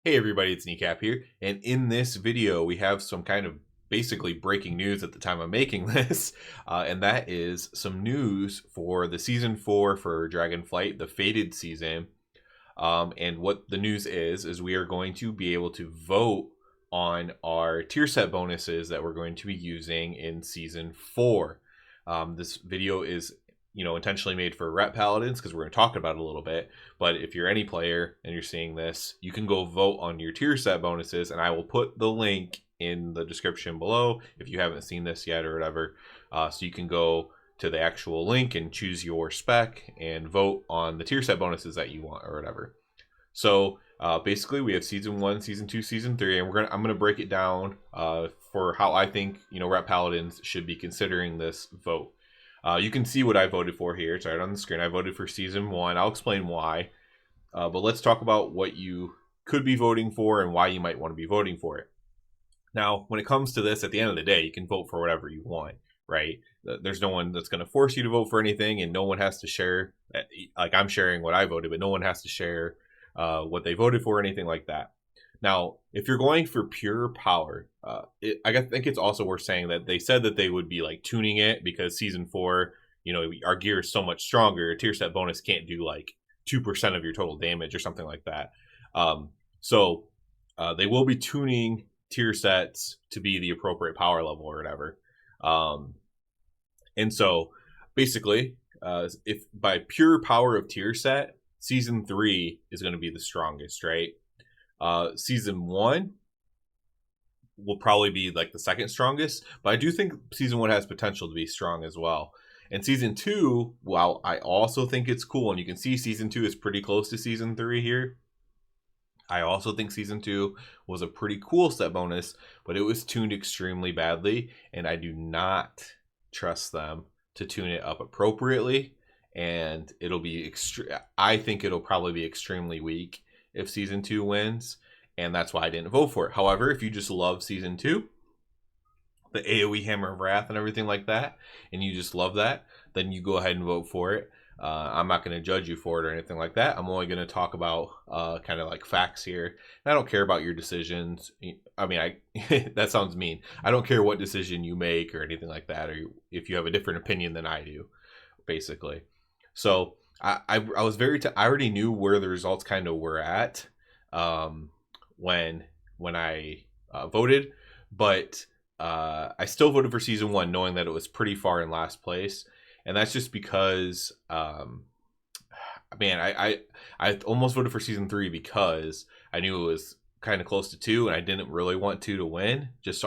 Hey everybody, it's Kneecap here, and in this video we have some kind of basically breaking news at the time I'm making this, and that is some news for the Season 4 for Dragonflight, the Fated season. And what the news is we are going to be able to vote on our tier set bonuses that we're going to be using in Season 4. This video is intentionally made for rep paladins because we're going to talk about it a little bit. But if you're any player and you're seeing this, you can go vote on your tier set bonuses, and I will put the link in the description below if you haven't seen this yet or whatever. So you can go to the actual link and choose your spec and vote on the tier set bonuses that you want or whatever. So basically, we have Season 1, Season 2, Season 3, and I'm gonna break it down for how I think rep paladins should be considering this vote. You can see what I voted for here. It's right on the screen. I voted for Season 1. I'll explain why. But let's talk about what you could be voting for and why you might want to be voting for it. Now, when it comes to this, at the end of the day, you can vote for whatever you want, right? There's no one that's going to force you to vote for anything, and no one has to share. Like, I'm sharing what I voted, but no one has to share what they voted for or anything like that. Now, if you're going for pure power, I think it's also worth saying that they said that they would be like tuning it because Season 4, our gear is so much stronger. A tier set bonus can't do like 2% of your total damage or something like that. So they will be tuning tier sets to be the appropriate power level or whatever. And so basically, if by pure power of tier set, Season 3 is going to be the strongest, right? Season 1 will probably be like the second strongest, but I do think Season 1 has potential to be strong as well. And Season 2, while I also think it's cool, and you can see Season 2 is pretty close to Season 3 here, I also think Season 2 was a pretty cool set bonus, but it was tuned extremely badly, and I do not trust them to tune it up appropriately, and it'll be I think it'll probably be extremely weak if Season 2 wins, and that's why I didn't vote for it. However, if you just love Season 2, the AoE Hammer of Wrath and everything like that, and you just love that, then you go ahead and vote for it. I'm not going to judge you for it or anything like that. I'm only going to talk about kind of like facts here. And I don't care about your decisions. I mean, that sounds mean. I don't care what decision you make or anything like that, or if you have a different opinion than I do, basically. So I was I already knew where the results kind of were at when I voted, but I still voted for Season 1 knowing that it was pretty far in last place, and that's just because I almost voted for Season 3 because I knew it was kind of close to 2, and I didn't really want 2 to win, just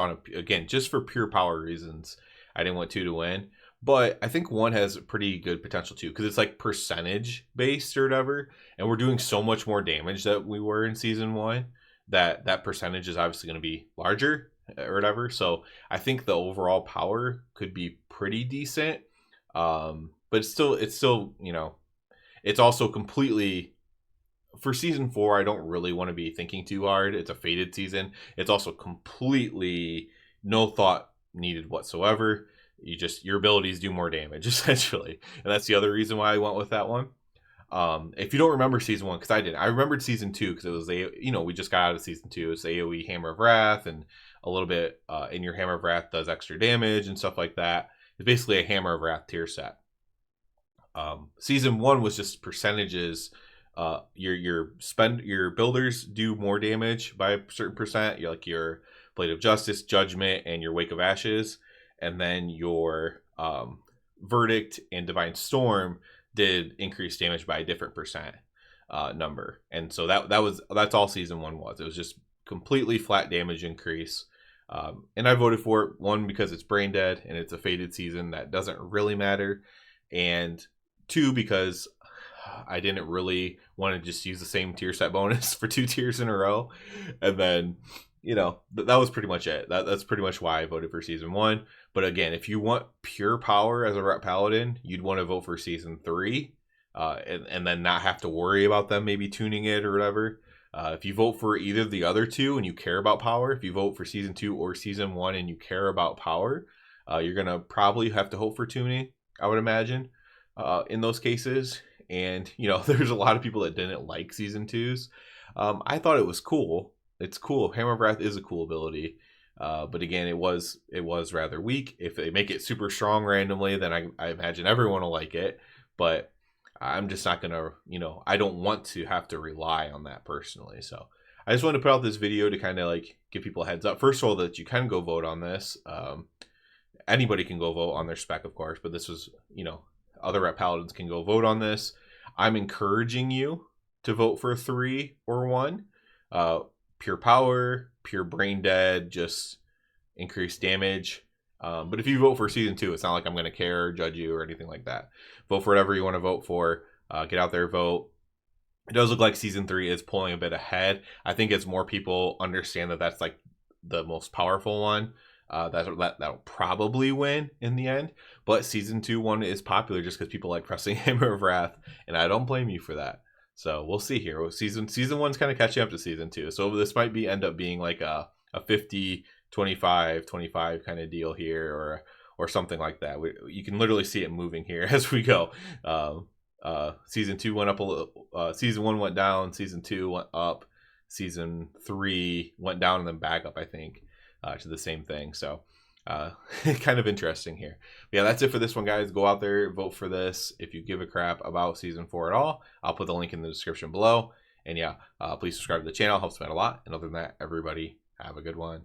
for pure power reasons. I didn't want 2 to win. But I think 1 has pretty good potential too, because it's like percentage based or whatever, and we're doing so much more damage that we were in Season 1 that percentage is obviously going to be larger or whatever. So I think the overall power could be pretty decent, but it's still it's also completely for Season 4. I don't really want to be thinking too hard. It's a fated season. It's also completely no thought needed whatsoever. Your abilities do more damage essentially, and that's the other reason why I went with that one. If you don't remember Season 1, because I didn't, I remembered Season 2 because it was we just got out of Season 2. It's AoE Hammer of Wrath, and a little bit in your Hammer of Wrath does extra damage and stuff like that. It's basically a Hammer of Wrath tier set. Season 1 was just percentages. Your builders do more damage by a certain percent. You're like your Blade of Justice, Judgment, and your Wake of Ashes. And then your Verdict and Divine Storm did increase damage by a different percent number. And so that's all Season 1 was. It was just completely flat damage increase. And I voted for it, 1, because it's brain dead and it's a fated season that doesn't really matter, and 2, because I didn't really want to just use the same tier set bonus for 2 tiers in a row. And then that was pretty much it. That's pretty much why I voted for Season 1. But again, if you want pure power as a rep paladin, you'd want to vote for Season 3, and then not have to worry about them maybe tuning it or whatever. If you vote for either of the other two and you care about power, if you vote for Season 2 or Season 1 and you care about power, you're going to probably have to hope for tuning, I would imagine, in those cases. and you know, there's a lot of people that didn't like season 2's. I thought it was cool. It's cool. Hammer of Wrath is a cool ability. But again, it was rather weak. If they make it super strong randomly, then I imagine everyone will like it. But I'm just not gonna, you know, I don't want to have to rely on that personally. So I just wanted to put out this video to kind of like give people a heads up. First of all, that you can go vote on this. Anybody can go vote on their spec, of course, but this was, you know, other rep paladins can go vote on this. I'm encouraging you to vote for 3 or 1. Pure power, pure brain dead, just increased damage. But if you vote for season 2, it's not like I'm going to care or judge you or anything like that. Vote for whatever you want to vote for. Get out there, vote. It does look like season 3 is pulling a bit ahead. I think as more people understand that that's like the most powerful one, that'll probably win in the end. But season 2 one is popular just because people like pressing Hammer of Wrath, and I don't blame you for that. So we'll see here. Season 1's kind of catching up to season 2, so this might end up being like a 50, 25 kind of deal here, or something like that. You can literally see it moving here as we go. Season 2 went up a little. Season 1 went down. Season 2 went up. Season 3 went down and then back up, I think, to the same thing. So kind of interesting here. But yeah, that's it for this one, guys. Go out there, vote for this. If you give a crap about season 4 at all, I'll put the link in the description below. And yeah, please subscribe to the channel. Helps me out a lot. And other than that, everybody have a good one.